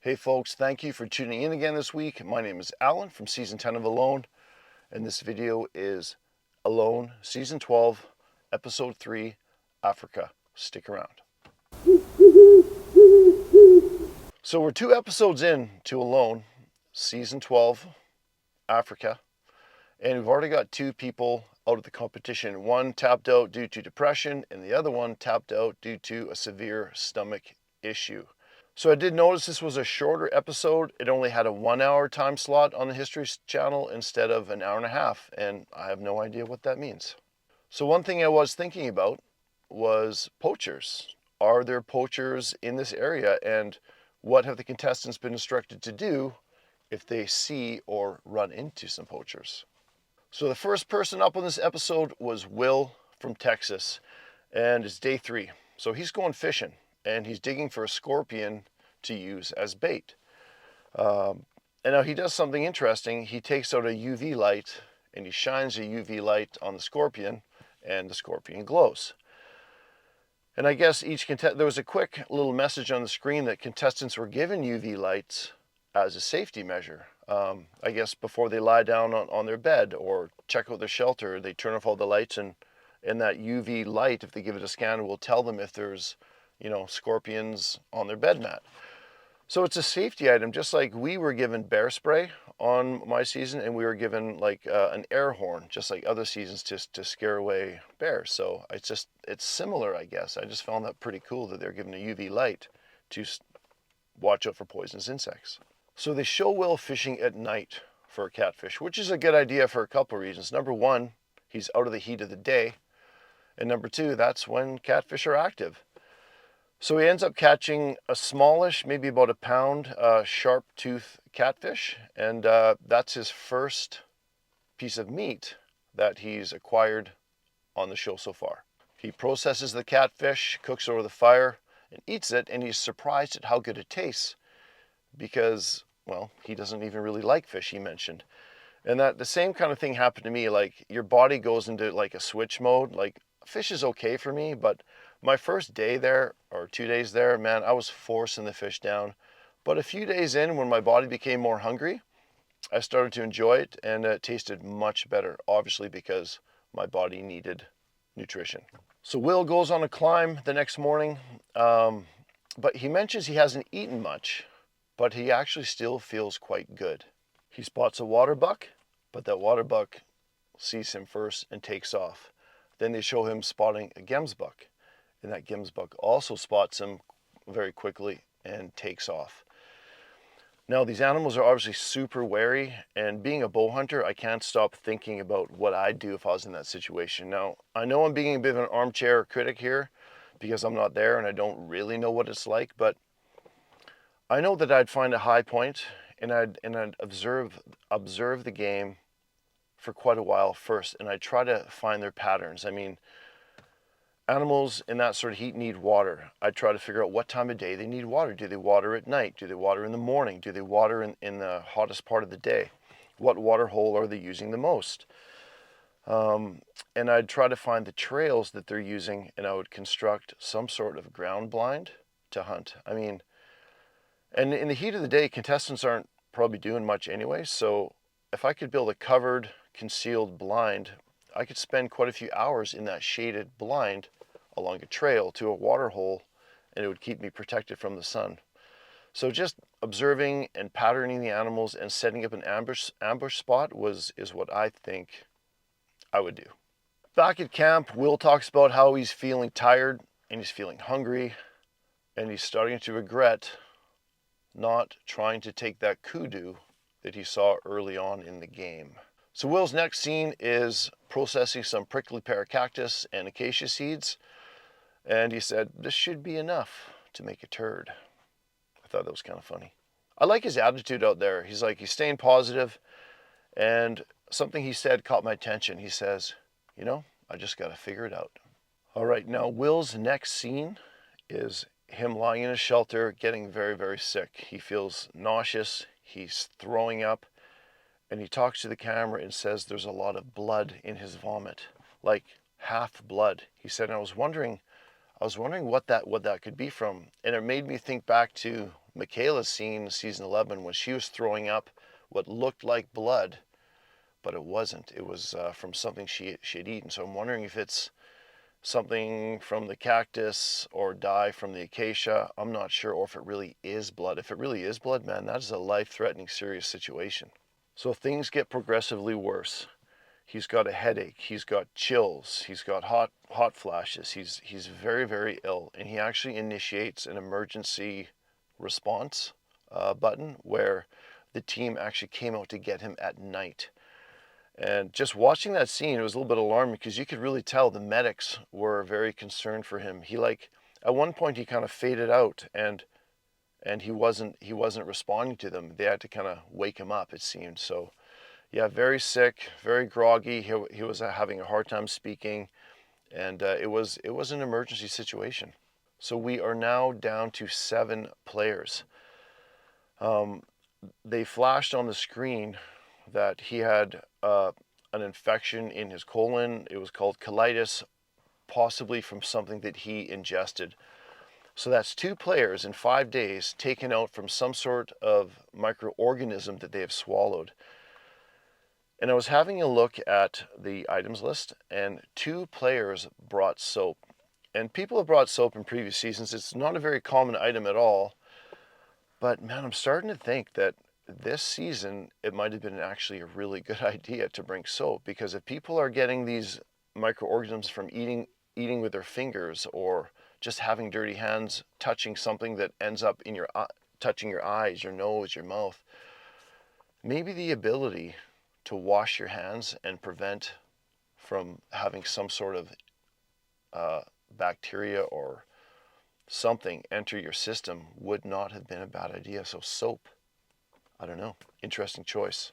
Hey folks, thank you for tuning in again this week. My name is Alan from Season 10 of Alone, and this video is Alone, Season 12, Episode 3, Africa. Stick around. So we're 2 episodes in to Alone, Season 12, Africa, and we've already got 2 people out of the competition. One tapped out due to depression, and the other one tapped out due to a severe stomach issue. So I did notice this was a shorter episode. It only had a 1-hour time slot on the History Channel instead of an hour and a half, and I have no idea what that means. So one thing I was thinking about was poachers. Are there poachers in this area, and what have the contestants been instructed to do if they see or run into some poachers? So the first person up on this episode was Will from Texas, and it's day 3. So he's going fishing, and he's digging for a scorpion to use as bait. And now he does something interesting. He takes out a UV light, and he shines a UV light on the scorpion, and the scorpion glows. And I guess there was a quick little message on the screen that contestants were given UV lights as a safety measure. I guess before they lie down on their bed or check out their shelter, they turn off all the lights, and that UV light, if they give it a scan, will tell them if there's, scorpions on their bed mat. So it's a safety item, just like we were given bear spray on my season, and we were given like an air horn, just like other seasons, to scare away bears. So it's similar, I guess. I just found that pretty cool that they're given a UV light to watch out for poisonous insects. So they show Will fishing at night for a catfish, which is a good idea for a couple of reasons. Number one, he's out of the heat of the day. And number two, that's when catfish are active. So he ends up catching a smallish, maybe about a pound, sharp tooth catfish. And that's his first piece of meat that he's acquired on the show so far. He processes the catfish, cooks over the fire, and eats it. And he's surprised at how good it tastes because, well, he doesn't even really like fish, he mentioned. And that the same kind of thing happened to me. Like, your body goes into like a switch mode. Like, fish is okay for me, but my first day there, or 2 days there, man, I was forcing the fish down. But a few days in, when my body became more hungry, I started to enjoy it, and it tasted much better, obviously because my body needed nutrition. So Will goes on a climb the next morning, but he mentions he hasn't eaten much, but he actually still feels quite good. He spots a water buck, but that water buck sees him first and takes off. Then they show him spotting a gemsbuck, and that gemsbuck also spots him very quickly and takes off. Now, these animals are obviously super wary, and being a bow hunter, I can't stop thinking about what I'd do if I was in that situation. Now, I know I'm being a bit of an armchair critic here because I'm not there and I don't really know what it's like, but I know that I'd find a high point and I'd observe the game for quite a while first, and I'd try to find their patterns. I mean, animals in that sort of heat need water. I'd try to figure out what time of day they need water. Do they water at night? Do they water in the morning? Do they water in the hottest part of the day? What water hole are they using the most? And I'd try to find the trails that they're using, and I would construct some sort of ground blind to hunt. I mean, and in the heat of the day, contestants aren't probably doing much anyway, so if I could build a covered, concealed blind, I could spend quite a few hours in that shaded blind along a trail to a water hole, and it would keep me protected from the sun. So just observing and patterning the animals and setting up an ambush spot is what I think I would do. Back at camp, Will talks about how he's feeling tired and he's feeling hungry, and he's starting to regret not trying to take that kudu that he saw early on in the game. So Will's next scene is processing some prickly pear cactus and acacia seeds, and he said, this should be enough to make a turd. I thought that was kind of funny. I like his attitude out there. He's staying positive, and something he said caught my attention. He says, I just got to figure it out. All right, now Will's next scene is him lying in a shelter, getting very, very sick. He feels nauseous, he's throwing up, and he talks to the camera and says there's a lot of blood in his vomit, like half blood. He said, and I was wondering what that could be from, and it made me think back to Michaela's scene in season 11 when she was throwing up what looked like blood, but it wasn't. It was from something she had eaten. So I'm wondering if it's something from the cactus or dye from the acacia. I'm not sure, or if it really is blood. If it really is blood, man, that is a life-threatening, serious situation. So things get progressively worse. He's got a headache, he's got chills, he's got hot flashes. He's very, very ill, and he actually initiates an emergency response button where the team actually came out to get him at night. And just watching that scene, it was a little bit alarming because you could really tell the medics were very concerned for him. He at one point he kind of faded out, and he wasn't responding to them. They had to kind of wake him up, it seemed. So yeah, very sick, very groggy. He was having a hard time speaking, and it was an emergency situation. So we are now down to 7 players. They flashed on the screen that he had an infection in his colon. It was called colitis, possibly from something that he ingested. So that's 2 players in 5 days taken out from some sort of microorganism that they have swallowed. And I was having a look at the items list, and 2 players brought soap. And people have brought soap in previous seasons. It's not a very common item at all. But man, I'm starting to think that this season, it might have been actually a really good idea to bring soap, because if people are getting these microorganisms from eating with their fingers, or just having dirty hands touching something that ends up in touching your eyes, your nose, your mouth, maybe the ability to wash your hands and prevent from having some sort of bacteria or something enter your system would not have been a bad idea. So soap, I don't know, interesting choice.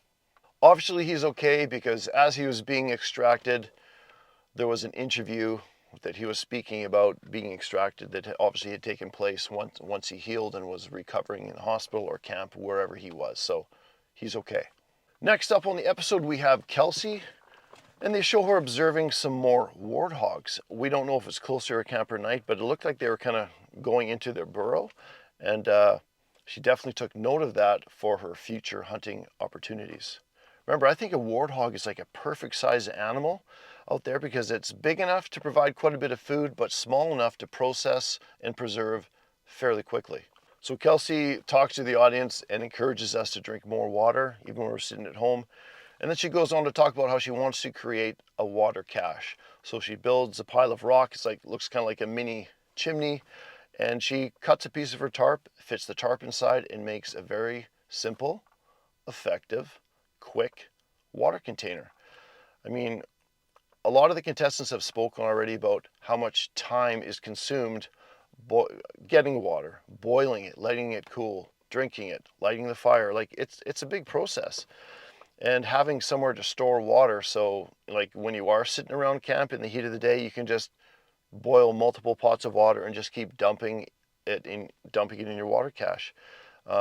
Obviously he's okay, because as he was being extracted, there was an interview that he was speaking about being extracted that obviously had taken place once he healed and was recovering in hospital or camp, wherever he was. So he's okay. Next up on the episode, we have Kelsey, and they show her observing some more warthogs. We don't know if it's closer to camp or night, but it looked like they were kind of going into their burrow, and she definitely took note of that for her future hunting opportunities. Remember, I think a warthog is like a perfect size animal out there, because it's big enough to provide quite a bit of food, but small enough to process and preserve fairly quickly. So Kelsey talks to the audience and encourages us to drink more water, even when we're sitting at home. And then she goes on to talk about how she wants to create a water cache. So she builds a pile of rock. Looks kind of like a mini chimney. And she cuts a piece of her tarp, fits the tarp inside, and makes a very simple, effective, quick water container. I mean, a lot of the contestants have spoken already about how much time is consumed getting water, boiling it, letting it cool, drinking it, lighting the fire. Like it's a big process. And having somewhere to store water, so like when you are sitting around camp in the heat of the day, you can just boil multiple pots of water and just keep dumping it in your water cache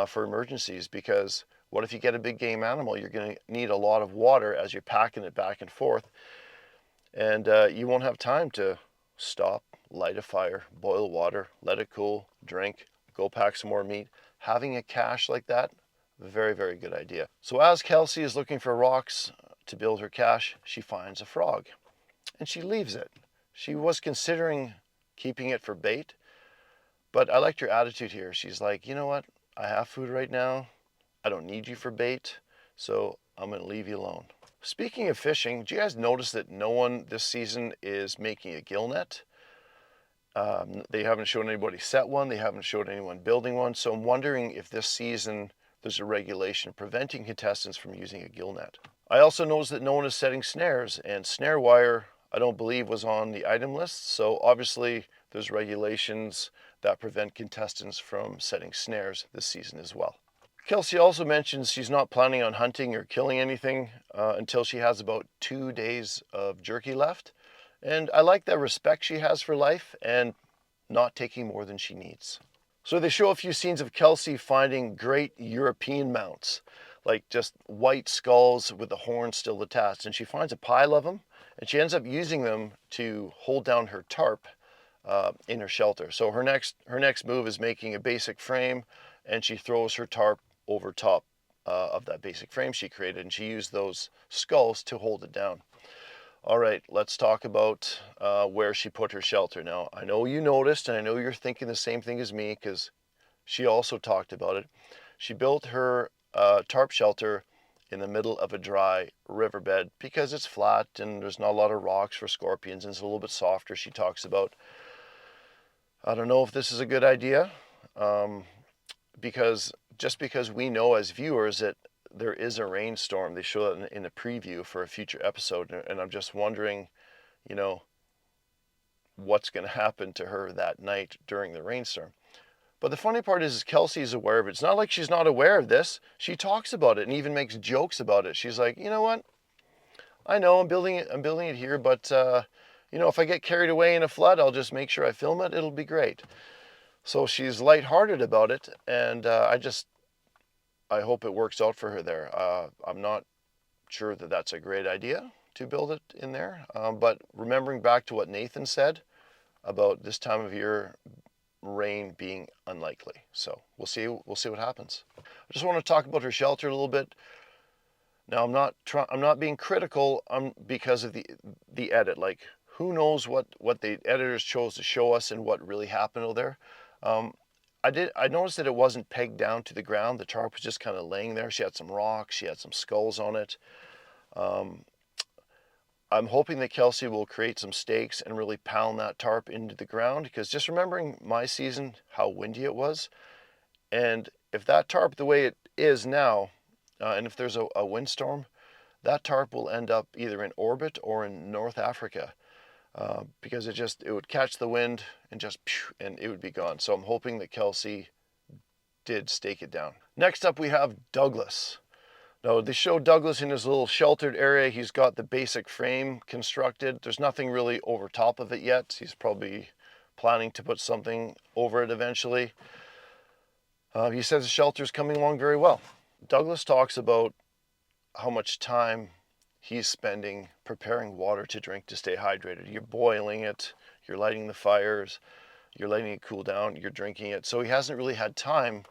for emergencies. Because what if you get a big game animal? You're going to need a lot of water as you're packing it back and forth, and you won't have time to stop, light a fire, boil water, let it cool, drink, go pack some more meat. Having a cache like that, very, very good idea. So as Kelsey is looking for rocks to build her cache, she finds a frog, and she leaves it. She was considering keeping it for bait, but I liked her attitude here. She's like, you know what? I have food right now. I don't need you for bait, so I'm going to leave you alone. Speaking of fishing, do you guys notice that no one this season is making a gill net? They haven't shown anybody set one. They haven't showed anyone building one. So I'm wondering if this season there's a regulation preventing contestants from using a gill net. I also noticed that no one is setting snares, and snare wire, I don't believe, was on the item list. So obviously there's regulations that prevent contestants from setting snares this season as well. Kelsey also mentions she's not planning on hunting or killing anything until she has about 2 days of jerky left. And I like that respect she has for life and not taking more than she needs. So they show a few scenes of Kelsey finding great European mounts, like just white skulls with the horns still attached. And she finds a pile of them, and she ends up using them to hold down her tarp in her shelter. So her next move is making a basic frame and she throws her tarp over top of that basic frame she created, and she used those skulls to hold it down. All right, let's talk about where she put her shelter. Now, I know you noticed, and I know you're thinking the same thing as me, because she also talked about it. She built her tarp shelter in the middle of a dry riverbed because it's flat and there's not a lot of rocks for scorpions, and it's a little bit softer, she talks about. I don't know if this is a good idea, because we know as viewers that there is a rainstorm. They show that in a preview for a future episode, and I'm just wondering, what's going to happen to her that night during the rainstorm. But the funny part is Kelsey is aware of it. It's not like she's not aware of this. She talks about it and even makes jokes about it. She's like, you know what? I know I'm building it here, but if I get carried away in a flood, I'll just make sure I film it. It'll be great. So she's lighthearted about it, and I hope it works out for her there. I'm not sure that that's a great idea to build it in there, but remembering back to what Nathan said about this time of year, rain being unlikely. So we'll see what happens. I just want to talk about her shelter a little bit. Now I'm not being critical because of the edit. Like, who knows what the editors chose to show us and what really happened over there. I noticed that it wasn't pegged down to the ground. The tarp was just kind of laying there. She had some rocks, she had some skulls on it. I'm hoping that Kelsey will create some stakes and really pound that tarp into the ground, because just remembering my season, how windy it was, and if that tarp, the way it is now, and if there's a windstorm, that tarp will end up either in orbit or in North Africa, because it would catch the wind and and it would be gone. So I'm hoping that Kelsey did stake it down. Next up we have Douglas. Now, they show Douglas in his little sheltered area. He's got the basic frame constructed. There's nothing really over top of it yet. He's probably planning to put something over it eventually. He says the shelter's coming along very well. Douglas talks about how much time he's spending preparing water to drink to stay hydrated. You're boiling it, you're lighting the fires, you're letting it cool down, you're drinking it. So he hasn't really had time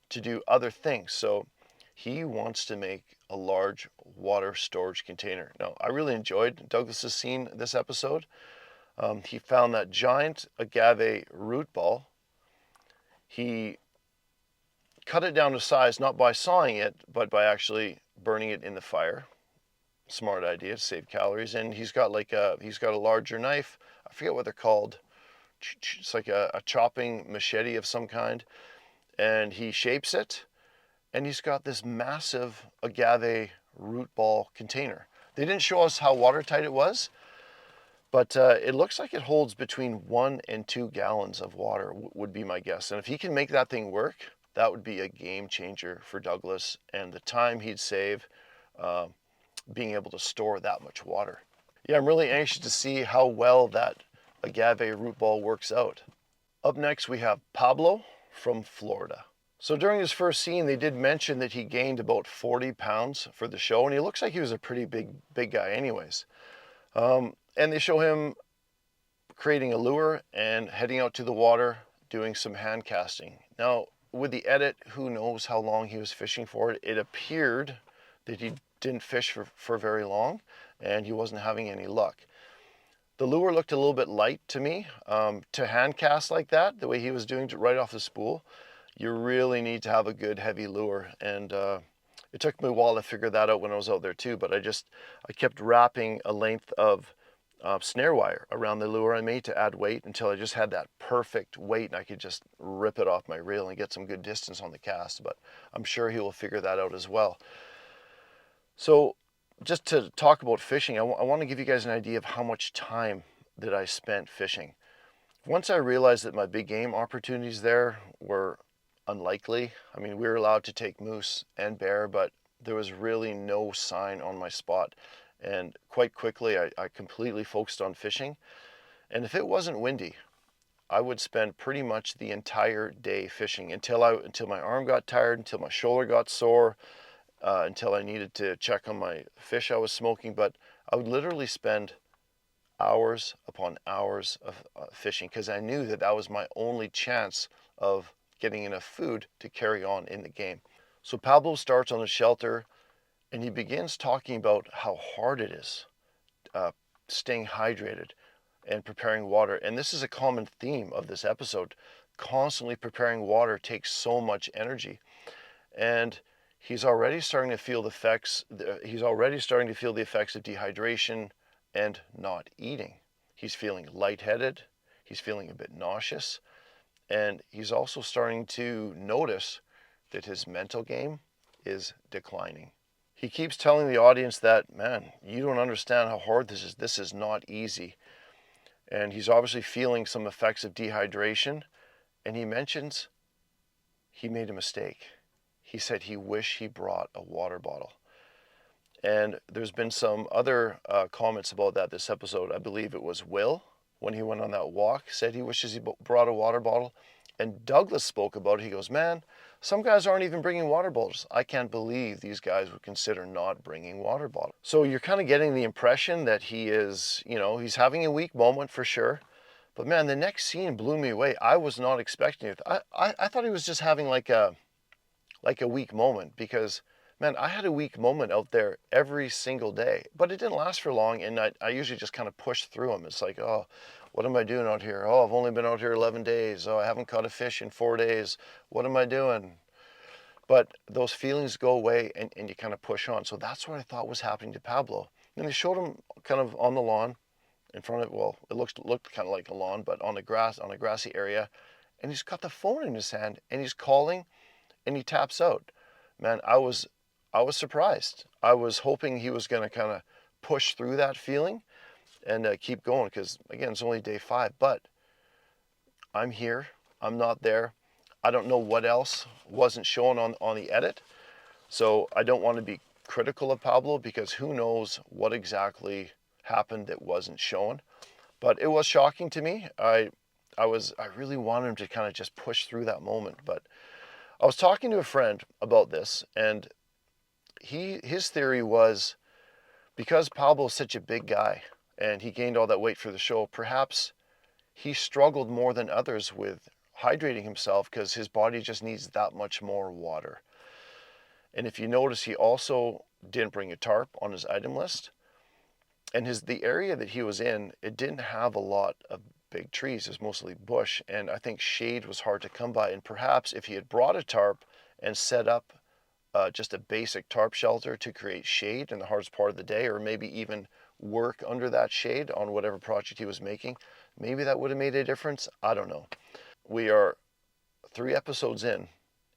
to do other things. So he wants to make a large water storage container. Now, I really enjoyed Douglas's scene this episode. He found that giant agave root ball. He cut it down to size, not by sawing it, but by actually burning it in the fire. Smart idea to save calories. And he's got a larger knife. I forget what they're called. It's like a chopping machete of some kind. And he shapes it. And he's got this massive agave root ball container. They didn't show us how watertight it was, but it looks like it holds between 1 and 2 gallons of water, would be my guess. And if he can make that thing work, that would be a game changer for Douglas, and the time he'd save being able to store that much water. Yeah, I'm really anxious to see how well that agave root ball works out. Up next, we have Pablo from Florida. So during his first scene, they did mention that he gained about 40 pounds for the show, and he looks like he was a pretty big guy anyways. And they show him creating a lure and heading out to the water, doing some hand casting. Now, with the edit, who knows how long he was fishing for it. It appeared that he didn't fish for very long, and he wasn't having any luck. The lure looked a little bit light to me. To hand cast like that, the way he was doing it right off the spool, you really need to have a good heavy lure, and it took me a while to figure that out when I was out there too, but I kept wrapping a length of snare wire around the lure I made to add weight until I just had that perfect weight and I could just rip it off my reel and get some good distance on the cast. But I'm sure he will figure that out as well. So just to talk about fishing, I want to give you guys an idea of how much time that I spent fishing. Once I realized that my big game opportunities there were unlikely. I mean, we were allowed to take moose and bear, but there was really no sign on my spot. And quite quickly, I completely focused on fishing. And if it wasn't windy, I would spend pretty much the entire day fishing until my arm got tired, until my shoulder got sore, until I needed to check on my fish I was smoking. But I would literally spend hours upon hours of fishing, because I knew that was my only chance of getting enough food to carry on in the game. So Pablo starts on the shelter, and he begins talking about how hard it is staying hydrated and preparing water. And this is a common theme of this episode. Constantly preparing water takes so much energy. And he's already starting to feel the effects. He's already starting to feel the effects of dehydration and not eating. He's feeling lightheaded. He's feeling a bit nauseous. And he's also starting to notice that his mental game is declining. He keeps telling the audience that, man, you don't understand how hard this is. This is not easy. And he's obviously feeling some effects of dehydration. And he mentions he made a mistake. He said he wished he brought a water bottle. And there's been some other comments about that this episode. I believe it was Will, when he went on that walk, said he wishes he brought a water bottle. And Douglas spoke about it. He goes, man, some guys aren't even bringing water bottles. I can't believe these guys would consider not bringing water bottles. So you're kind of getting the impression that he is, he's having a weak moment for sure. But man, the next scene blew me away. I was not expecting it. I thought he was just having like a weak moment, because man, I had a weak moment out there every single day, but it didn't last for long. And I usually just kind of push through them. It's like, oh, what am I doing out here? Oh, I've only been out here 11 days. Oh, I haven't caught a fish in 4 days. What am I doing? But those feelings go away, and you kind of push on. So that's what I thought was happening to Pablo. And they showed him kind of on the lawn in front of, well, it looked kind of like a lawn, but on a grassy area. And he's got the phone in his hand, and he's calling, and he taps out. Man, I was surprised. I was hoping he was going to kind of push through that feeling and keep going, because again, it's only day 5. But I'm here. I'm not there. I don't know what else wasn't shown on the edit. So I don't want to be critical of Pablo, because who knows what exactly happened that wasn't shown. But it was shocking to me. I really wanted him to kind of just push through that moment. But I was talking to a friend about this, and his theory was, because Pablo's such a big guy and he gained all that weight for the show, perhaps he struggled more than others with hydrating himself because his body just needs that much more water. And if you notice, he also didn't bring a tarp on his item list. And the area that he was in, it didn't have a lot of big trees. It was mostly bush. And I think shade was hard to come by. And perhaps if he had brought a tarp and set up just a basic tarp shelter to create shade in the hardest part of the day, or maybe even work under that shade on whatever project he was making, maybe that would have made a difference. I don't know. We are 3 episodes in,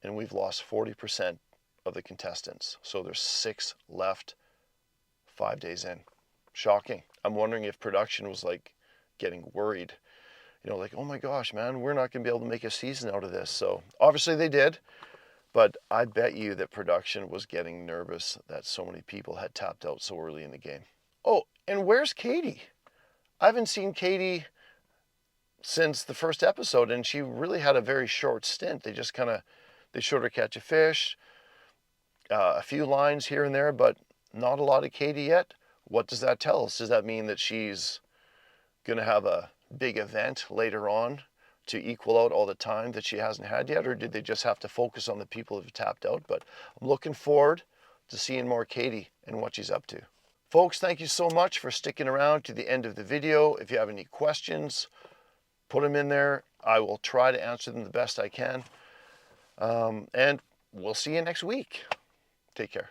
and we've lost 40% of the contestants. So there's 6 left 5 days in. Shocking. I'm wondering if production was like getting worried. Like, oh my gosh, man, we're not going to be able to make a season out of this. So obviously they did. But I bet you that production was getting nervous that so many people had tapped out so early in the game. Oh, and where's Katie? I haven't seen Katie since the first episode, and she really had a very short stint. They showed her catch a fish, a few lines here and there, but not a lot of Katie yet. What does that tell us? Does that mean that she's going to have a big event later on to equal out all the time that she hasn't had yet, or did they just have to focus on the people who've tapped out? But I'm looking forward to seeing more Katie and what she's up to. Folks, thank you so much for sticking around to the end of the video. If you have any questions, put them in there. I will try to answer them the best I can. And we'll see you next week. Take care.